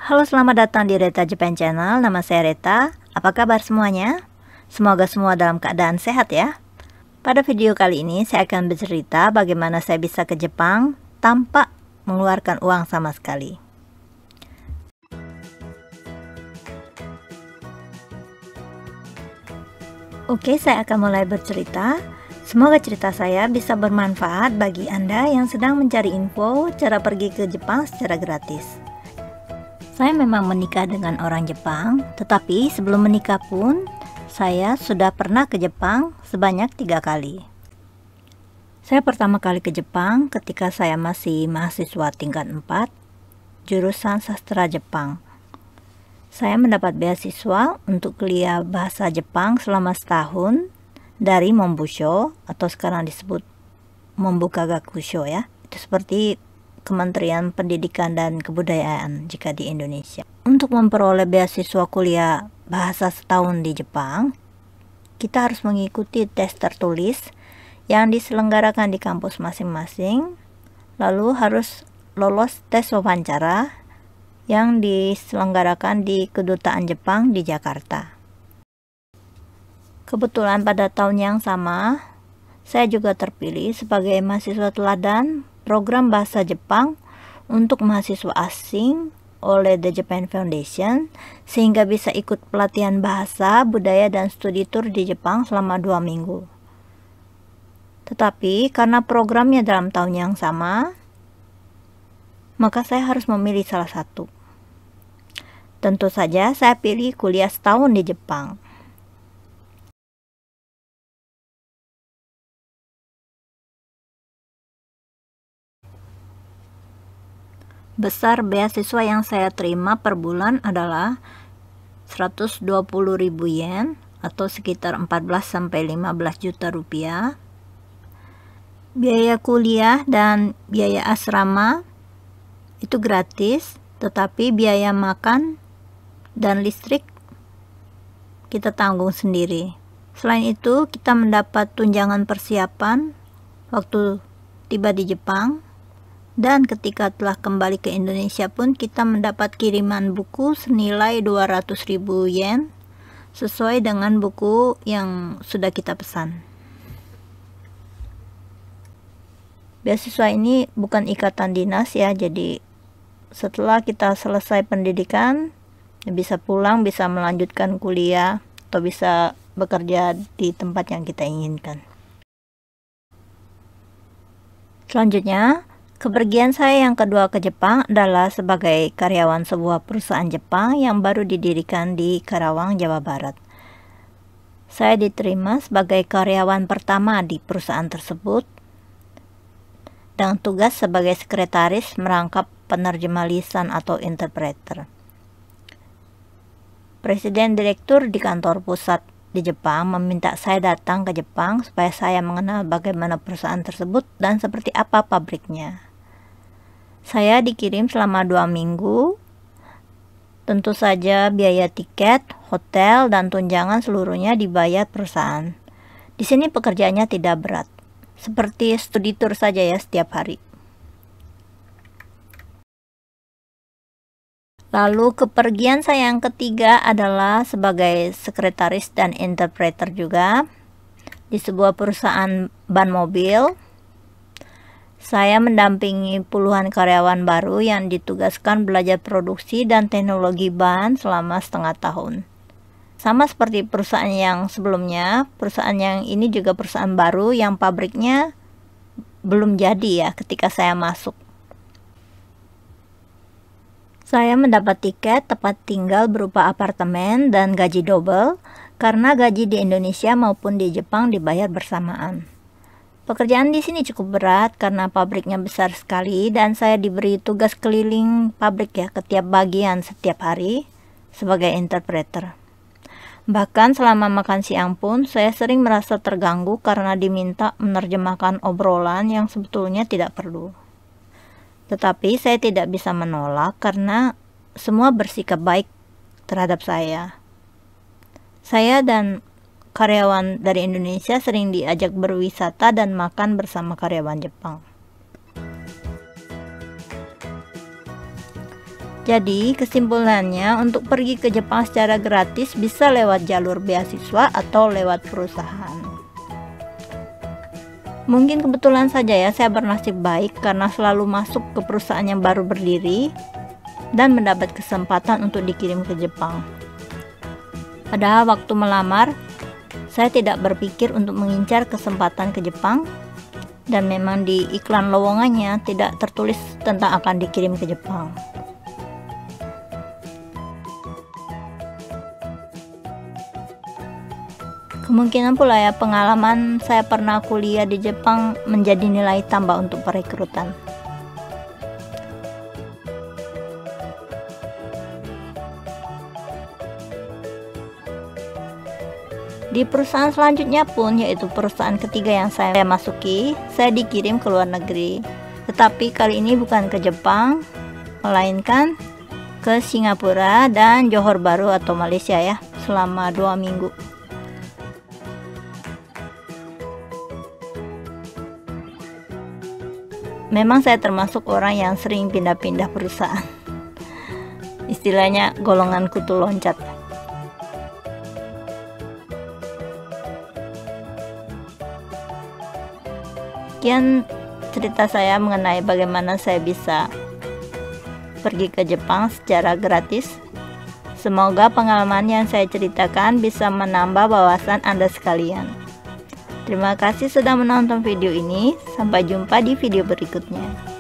Halo, selamat datang di Reta Japan Channel. Nama saya Reta. Apa kabar semuanya? Semoga semua dalam keadaan sehat ya. Pada video kali ini saya akan bercerita bagaimana saya bisa ke Jepang tanpa mengeluarkan uang sama sekali. Oke, saya akan mulai bercerita. Semoga cerita saya bisa bermanfaat bagi Anda yang sedang mencari info cara pergi ke Jepang secara gratis. Saya memang menikah dengan orang Jepang, tetapi sebelum menikah pun saya sudah pernah ke Jepang sebanyak 3 kali. Saya pertama kali ke Jepang ketika saya masih mahasiswa tingkat 4, jurusan sastra Jepang. Saya mendapat beasiswa untuk kuliah bahasa Jepang selama setahun dari Mombusho, atau sekarang disebut Mombukagakusho ya. Itu seperti Kementerian Pendidikan dan Kebudayaan jika di Indonesia. Untuk memperoleh beasiswa kuliah bahasa setahun di Jepang, kita harus mengikuti tes tertulis yang diselenggarakan di kampus masing-masing, lalu harus lolos tes wawancara yang diselenggarakan di Kedutaan Jepang di Jakarta. Kebetulan pada tahun yang sama, saya juga terpilih sebagai mahasiswa teladan program bahasa Jepang untuk mahasiswa asing oleh The Japan Foundation, sehingga bisa ikut pelatihan bahasa, budaya, dan studi tur di Jepang selama 2 minggu. Tetapi karena programnya dalam tahun yang sama, maka saya harus memilih salah satu. Tentu saja saya pilih kuliah setahun di Jepang. Besar beasiswa yang saya terima per bulan adalah 120.000 yen atau sekitar 14-15 juta rupiah. Biaya kuliah dan biaya asrama itu gratis, tetapi biaya makan dan listrik kita tanggung sendiri. Selain itu, kita mendapat tunjangan persiapan waktu tiba di Jepang. Dan ketika telah kembali ke Indonesia pun kita mendapat kiriman buku senilai 200.000 yen sesuai dengan buku yang sudah kita pesan. Beasiswa ini bukan ikatan dinas ya, jadi setelah kita selesai pendidikan bisa pulang, bisa melanjutkan kuliah, atau bisa bekerja di tempat yang kita inginkan. Selanjutnya, kepergian saya yang kedua ke Jepang adalah sebagai karyawan sebuah perusahaan Jepang yang baru didirikan di Karawang, Jawa Barat. Saya diterima sebagai karyawan pertama di perusahaan tersebut dengan tugas sebagai sekretaris merangkap penerjemah lisan atau interpreter. Presiden direktur di kantor pusat di Jepang meminta saya datang ke Jepang supaya saya mengenal bagaimana perusahaan tersebut dan seperti apa pabriknya. Saya dikirim selama 2 minggu. Tentu saja biaya tiket, hotel, dan tunjangan seluruhnya dibayar perusahaan. Di sini pekerjaannya tidak berat, seperti studi tour saja ya setiap hari. Lalu kepergian saya yang ketiga adalah sebagai sekretaris dan interpreter juga di sebuah perusahaan ban mobil. Saya mendampingi puluhan karyawan baru yang ditugaskan belajar produksi dan teknologi ban selama setengah tahun. Sama seperti perusahaan yang sebelumnya, perusahaan yang ini juga perusahaan baru yang pabriknya belum jadi ya ketika saya masuk. Saya mendapat tiket tempat tinggal berupa apartemen dan gaji double karena gaji di Indonesia maupun di Jepang dibayar bersamaan. Pekerjaan di sini cukup berat karena pabriknya besar sekali dan saya diberi tugas keliling pabrik ya ke tiap bagian setiap hari sebagai interpreter. Bahkan selama makan siang pun saya sering merasa terganggu karena diminta menerjemahkan obrolan yang sebetulnya tidak perlu. Tetapi saya tidak bisa menolak karena semua bersikap baik terhadap saya. Saya dan karyawan dari Indonesia sering diajak berwisata dan makan bersama karyawan Jepang. Jadi kesimpulannya, untuk pergi ke Jepang secara gratis bisa lewat jalur beasiswa atau lewat perusahaan. Mungkin kebetulan saja ya saya bernasib baik karena selalu masuk ke perusahaan yang baru berdiri dan mendapat kesempatan untuk dikirim ke Jepang. Padahal waktu melamar, saya tidak berpikir untuk mengincar kesempatan ke Jepang, dan memang di iklan lowongannya tidak tertulis tentang akan dikirim ke Jepang. Kemungkinan pula ya pengalaman saya pernah kuliah di Jepang menjadi nilai tambah untuk perekrutan. Di perusahaan selanjutnya pun, yaitu perusahaan ketiga yang saya masuki, saya dikirim ke luar negeri. Tetapi kali ini bukan ke Jepang, melainkan ke Singapura dan Johor Bahru atau Malaysia ya, selama 2 minggu. Memang saya termasuk orang yang sering pindah-pindah perusahaan. Istilahnya golongan kutu loncat. Sekian cerita saya mengenai bagaimana saya bisa pergi ke Jepang secara gratis. Semoga pengalaman yang saya ceritakan bisa menambah wawasan Anda sekalian. Terima kasih sudah menonton video ini. Sampai jumpa di video berikutnya.